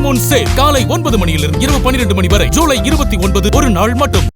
Full Moon sale காலை 9 மணியிலிருந்து இரவு 12 மணி வரை ஜூலை 29 ஒரு நாள் மட்டும்.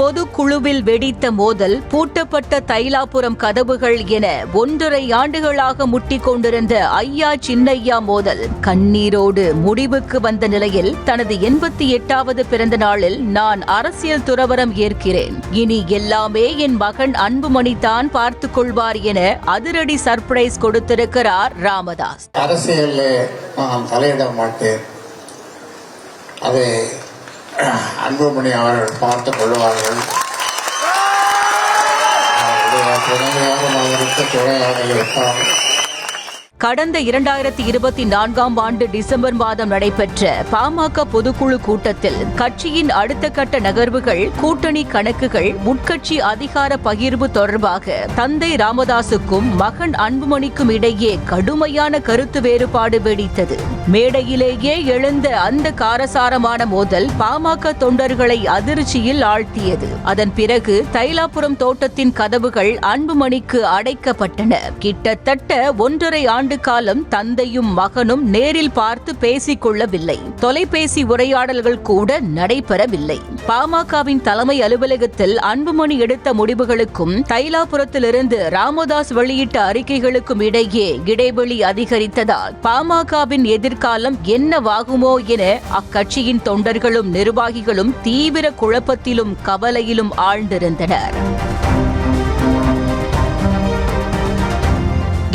பொதுக்குழுவில் வெடித்த மோதல், பூட்டப்பட்ட தைலாபுரம் கதவுகள் என 1.5 ஆண்டுகளாக முட்டிக் கொண்டிருந்த ஐயா சின்னையா மோதல் கண்ணீரோடு முடிவுக்கு வந்த நிலையில் தனது 88வது பிறந்த நாளில் நான் அரசியல் துறவரம் ஏற்கிறேன், இனி எல்லாமே என் மகன் அன்புமணிதான் பார்த்துக் கொள்வார் என அதிரடி சர்ப்ரைஸ் கொடுத்திருக்கிறார் ராமதாஸ். அரசியலில் நான் தலையிட மாட்டேன், அதை அன்புமணி அவர்கள் பார்த்துக் கொள்வார்கள். துணையாக இருப்பார். கடந்த 2024ஆம் ஆண்டு டிசம்பர் மாதம் நடைபெற்ற பாமக பொதுக்குழு கூட்டத்தில் கட்சியின் அடுத்த கட்ட நகர்வுகள், கூட்டணி கணக்குகள், உட்கட்சி அதிகார பகிர்வு தொடர்பாக தந்தை ராமதாசுக்கும் மகன் அன்புமணிக்கும் இடையே கடுமையான கருத்து வேறுபாடு வெடித்தது. மேடையிலேயே எழுந்த அந்த காரசாரமான மோதல் பாமக தொண்டர்களை அதிர்ச்சியில் ஆழ்த்தியது. அதன் பிறகு தைலாபுரம் தோட்டத்தின் கதவுகள் அன்புமணிக்கு அடைக்கப்பட்டன. கிட்டத்தட்ட 1.5 ஆண்டு காலம் தந்தையும் மகனும் நேரில் பார்த்து பேசிக் கொள்ளவில்லை. தொலைபேசி உரையாடல்கள் கூட நடைபெறவில்லை. பாமகவின் தலைமை அலுவலகத்தில் அன்புமணி எடுத்த முடிவுகளுக்கும் தைலாபுரத்திலிருந்து ராமதாஸ் வெளியிட்ட அறிக்கைகளுக்கும் இடையே இடைவெளி அதிகரித்ததால் பாமகவின் எதிர்காலம் என்னவாகுமோ என அக்கட்சியின் தொண்டர்களும் நிர்வாகிகளும் தீவிர குழப்பத்திலும் கவலையிலும் ஆழ்ந்திருந்தனர்.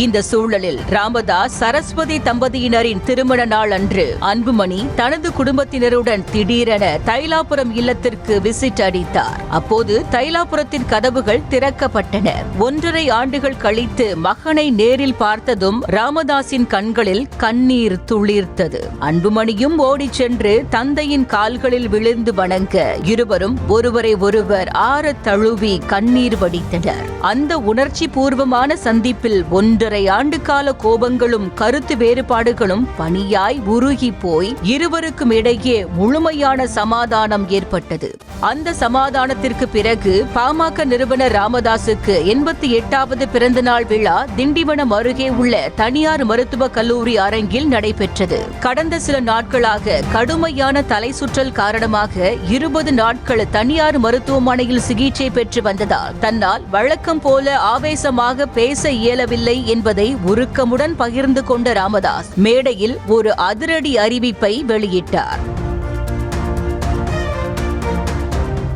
இந்த சூழலில் ராமதாஸ் சரஸ்வதி தம்பதியினரின் திருமண நாள் அன்று அன்புமணி தனது குடும்பத்தினருடன் திடீரென தைலாபுரம் இல்லத்திற்கு விசிட் அடித்தார். அப்போது தைலாபுரத்தின் கதவுகள் திறக்கப்பட்டன. 1.5 ஆண்டுகள் கழித்து மகனை நேரில் பார்த்ததும் ராமதாஸின் கண்களில் கண்ணீர் துளிர்த்தது. அன்புமணியும் ஓடிச் சென்று தந்தையின் கால்களில் விழுந்து வணங்க இருவரும் ஒருவரை ஒருவர் ஆற தழுவி கண்ணீர் வடித்தனர். அந்த உணர்ச்சி பூர்வமான சந்திப்பில் 1.5 ஆண்டு கால கோபங்களும் கருத்து வேறுபாடுகளும் பனியாய் உருகி போய் இருவருக்கும் இடையே முழுமையான சமாதானம் ஏற்பட்டது. அந்த சமாதானத்திற்கு பிறகு பாமக நிறுவனர் ராமதாசுக்கு 88வது பிறந்த நாள் விழா திண்டிவனம் அருகே உள்ள தனியார் மருத்துவக் கல்லூரி அரங்கில் நடைபெற்றது. கடந்த சில நாட்களாக கடுமையான தலை சுற்றல் காரணமாக 20 நாட்கள் தனியார் மருத்துவமனையில் சிகிச்சை பெற்று வந்ததால் தன்னால் வழக்கம் போல ஆவேசமாக பேச இயலவில்லை என்பதை உருக்கமுடன் பகிர்ந்து கொண்ட ராமதாஸ் மேடையில் ஒரு அதிரடி அறிவிப்பை வெளியிட்டார்.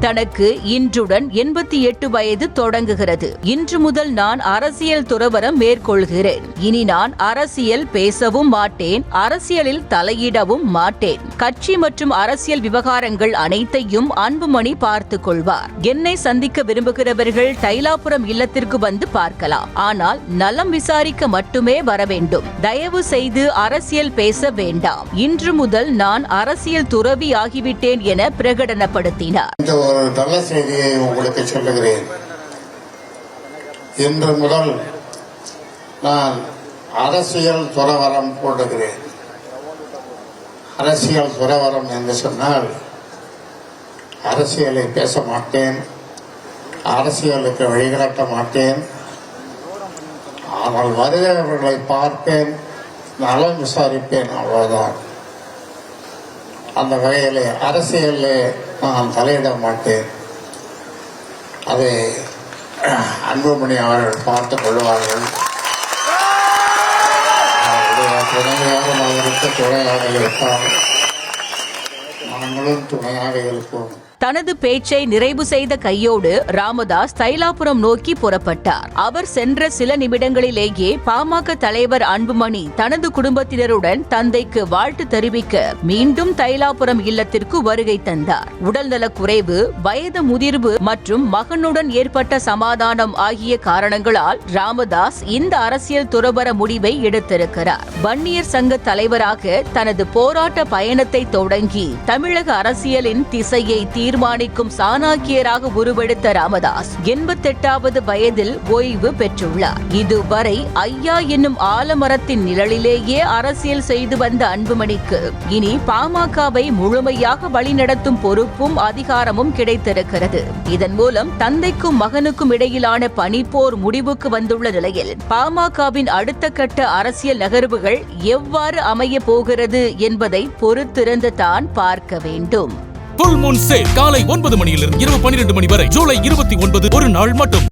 தனக்கு இன்றுடன் 88 வயது தொடங்குகிறது. இன்று முதல் நான் அரசியல் துறவரம் மேற்கொள்கிறேன். இனி நான் அரசியல் பேசவும் மாட்டேன், அரசியலில் தலையிடவும் மாட்டேன். கட்சி மற்றும் அரசியல் விவகாரங்கள் அனைத்தையும் அன்புமணி பார்த்துக் கொள்வார். என்னை சந்திக்க விரும்புகிறவர்கள் தைலாபுரம் இல்லத்திற்கு வந்து பார்க்கலாம். ஆனால் நலம் விசாரிக்க மட்டுமே வர வேண்டும். தயவு செய்து அரசியல் பேச வேண்டாம். இன்று முதல் நான் அரசியல் துறவி ஆகிவிட்டேன் என பிரகடனப்படுத்தினார். ஒரு நல்ல செய்தியை உங்களுக்கு சொல்லுகிறேன். இன்று முதல் நான் அரசியல் துறவரம் போடுகிறேன். அரசியல் துறவரம் என்று சொன்னால் அரசியலை பேச மாட்டேன், அரசியலுக்கு வழிகாட்ட மாட்டேன். ஆனால் வருகிறவர்களை பார்ப்பேன், நலம் விசாரிப்பேன், அவ்வளவுதான். அந்த வகையிலே அரசியலில் நான் தலையிட மாட்டேன், அதை அன்புமணி அவர்கள் பார்த்துக் கொள்வார்கள். துணையாக இருப்பார், நாங்களும் துணையாக இருப்போம். தனது பேச்சை நிறைவு செய்த கையோடு ராமதாஸ் தைலாபுரம் நோக்கி புறப்பட்டார். அவர் சென்ற சில நிமிடங்களிலேயே பாமக தலைவர் அன்புமணி தனது குடும்பத்தினருடன் தந்தைக்கு வாழ்த்து தெரிவிக்க மீண்டும் தைலாபுரம் இல்லத்திற்கு வருகை தந்தார். உடல்நலக் குறைவு, வயது முதிர்வு மற்றும் மகனுடன் ஏற்பட்ட சமாதானம் ஆகிய காரணங்களால் ராமதாஸ் இந்த அரசியல் துறவர முடிவை எடுத்திருக்கிறார். வன்னியர் சங்க தலைவராக தனது போராட்ட பயணத்தை தொடங்கி தமிழக அரசியலின் திசையை தீர்மானிக்கும் சாணக்கியராக உருவெடுத்த ராமதாஸ் 88வது வயதில் ஓய்வு பெற்றுள்ளார். இதுவரை ஐயா என்னும் ஆலமரத்தின் நிழலிலேயே அரசியல் செய்து வந்த அன்புமணிக்கு இனி பாமகவை முழுமையாக வழிநடத்தும் பொறுப்பும் அதிகாரமும் கிடைத்திருக்கிறது. இதன் மூலம் தந்தைக்கும் மகனுக்கும் இடையிலான பனிப்போர் முடிவுக்கு வந்துள்ள நிலையில் பாமகவின் அடுத்த கட்ட அரசியல் நகர்வுகள் எவ்வாறு அமைய போகிறது என்பதை பொறுத்திருந்து தான் பார்க்க வேண்டும். புல் மூன் சேல் காலை 9 மணியிலிருந்து இரவு 12 மணி வரை ஜூலை 29 ஒரு நாள் மட்டும்.